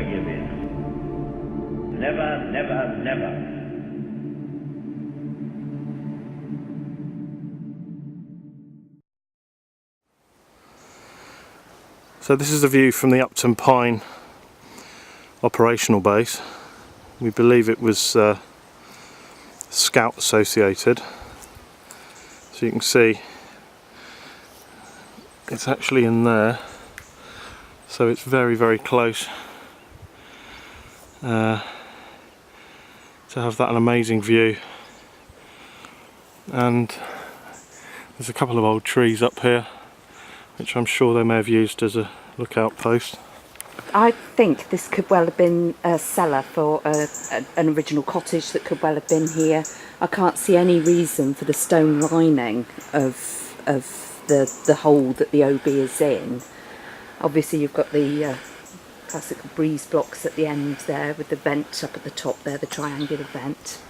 give in. Never, never, never. So this is a view from the Upton Pyne operational base. We believe it was Scout associated. So you can see it's actually in there, so it's very, very close to have that an amazing view. And there's a couple of old trees up here which I'm sure they may have used as a lookout post. I think this could well have been a cellar for an original cottage that could well have been here. I can't see any reason for the stone lining of the hole that the OB is in. Obviously you've got the classical breeze blocks at the end there with the vent up at the top there, the triangular vent.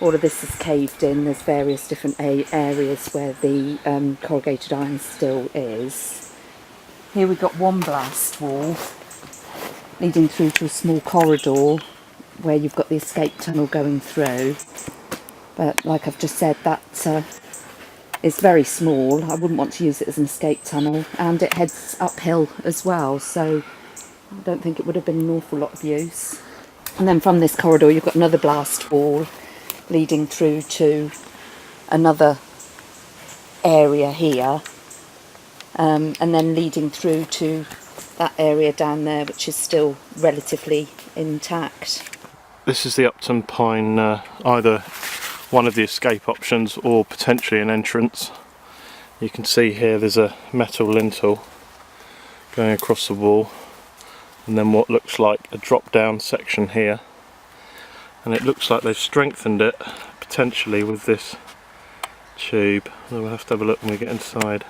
All of this is caved in. There's various different areas where the corrugated iron still is. Here we've got one blast wall leading through to a small corridor where you've got the escape tunnel going through. But like I've just said, that is very small. I wouldn't want to use it as an escape tunnel, and it heads uphill as well, so I don't think it would have been an awful lot of use. And then from this corridor you've got another blast wall leading through to another area here, and then leading through to that area down there which is still relatively intact. This is the Upton Pyne, either one of the escape options or potentially an entrance. You can see here there's a metal lintel going across the wall, and then what looks like a drop down section here. And it looks like they've strengthened it potentially with this tube. We'll have to have a look when we get inside.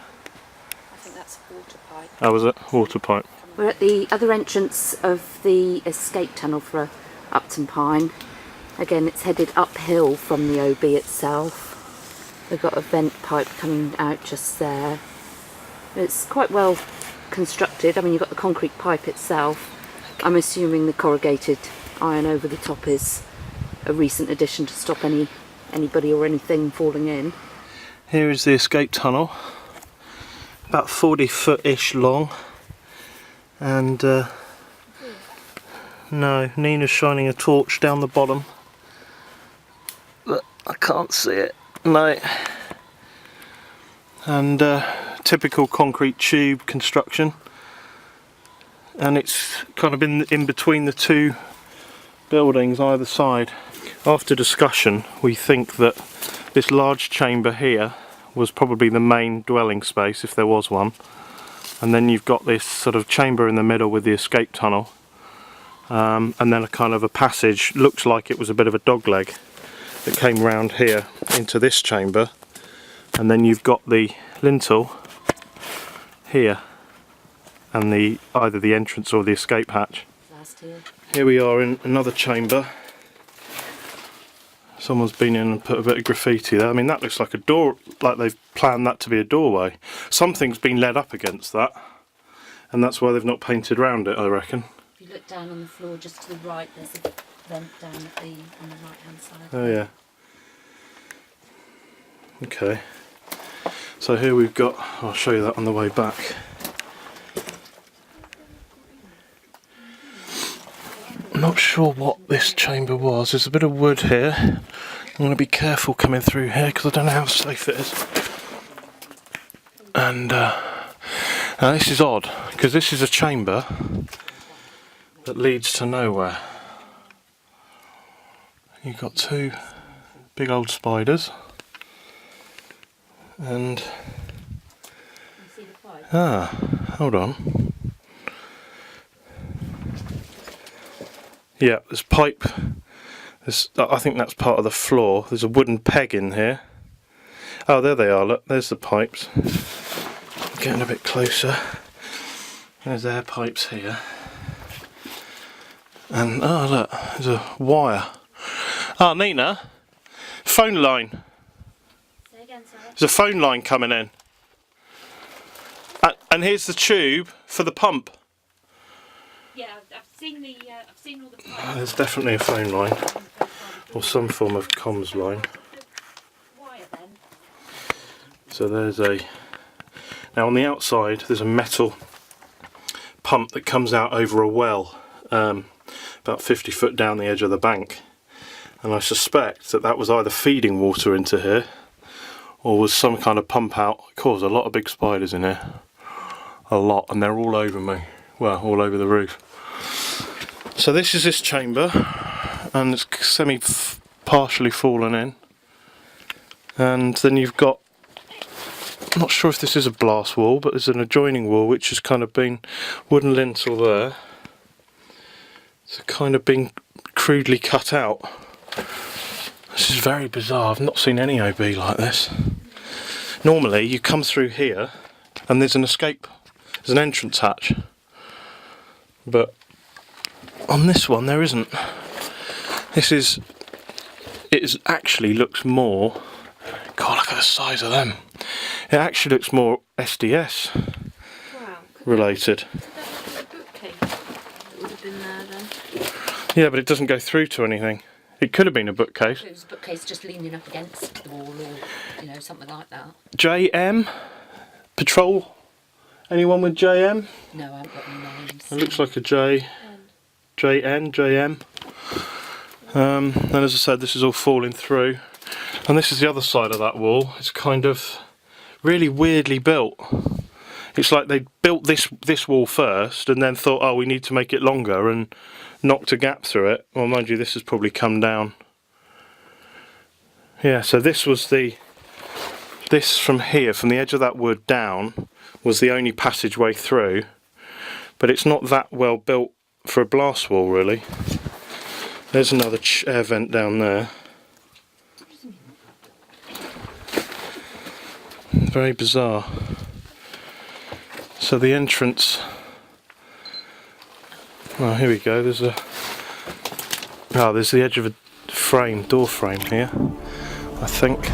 I think that's a water pipe. Oh, was it? Water pipe. We're at the other entrance of the escape tunnel for Upton Pyne. Again, it's headed uphill from the OB itself. They've got a vent pipe coming out just there. It's quite well constructed. I mean, you've got the concrete pipe itself. I'm assuming the corrugated iron over the top is a recent addition to stop anybody or anything falling in. Here is the escape tunnel, about 40-foot-ish long, and no, Nina's shining a torch down the bottom, but I can't see it, no. And typical concrete tube construction, and it's kind of in between the two buildings either side. After discussion, we think that this large chamber here was probably the main dwelling space, if there was one, and then you've got this sort of chamber in the middle with the escape tunnel, and then a kind of a passage, looks like it was a bit of a dogleg that came round here into this chamber, and then you've got the lintel here and either the entrance or the escape hatch. Here we are in another chamber. Someone's been in and put a bit of graffiti there. I mean, that looks like a door, like they've planned that to be a doorway. Something's been led up against that, and that's why they've not painted around it, I reckon. If you look down on the floor just to the right, there's a vent down on the right hand side. Oh yeah. Okay. So here we've got, I'll show you that on the way back. I'm not sure what this chamber was. There's a bit of wood here. I'm going to be careful coming through here because I don't know how safe it is. And now this is odd because this is a chamber that leads to nowhere. You've got two big old spiders, and hold on. Yeah, there's pipe. I think that's part of the floor. There's a wooden peg in here. Oh, there they are, look, there's the pipes. Getting a bit closer. There's air pipes here. And, oh look, there's a wire. Ah, Nina, phone line. Say again, sorry. There's a phone line coming in. And here's the tube for the pump. Yeah, I've I've seen all the pipes. There's definitely a phone line or some form of comms line. So there's now on the outside there's a metal pump that comes out over a well about 50 foot down the edge of the bank, and I suspect that was either feeding water into here or was some kind of pump out. It caused a lot of big spiders in here, a lot, and they're all over me, well, all over the roof. So this is this chamber, and it's partially fallen in, and then you've got, I'm not sure if this is a blast wall, but there's an adjoining wall which has kind of been wooden lintel there. It's kind of been crudely cut out. This is very bizarre. I've not seen any OB like this. Normally you come through here and there's an escape, there's an entrance hatch, but on this one there isn't. It actually looks more, God, look at the size of them. It actually looks more SDS related. Yeah, but it doesn't go through to anything. It could have been a bookcase. It was a bookcase just leaning up against the wall, or something like that. JM Patrol. Anyone with JM? No, I haven't got any names. It looks like a J. JN, JM. And as I said, this is all falling through. And this is the other side of that wall. It's kind of really weirdly built. It's like they built this wall first and then thought, oh, we need to make it longer, and knocked a gap through it. Well, mind you, this has probably come down. Yeah, so this from here, from the edge of that wood down, was the only passageway through, but it's not that well built for a blast wall, really. There's another air vent down there. Very bizarre. So the entrance, oh, here we go, there's the edge of a frame, door frame here, I think.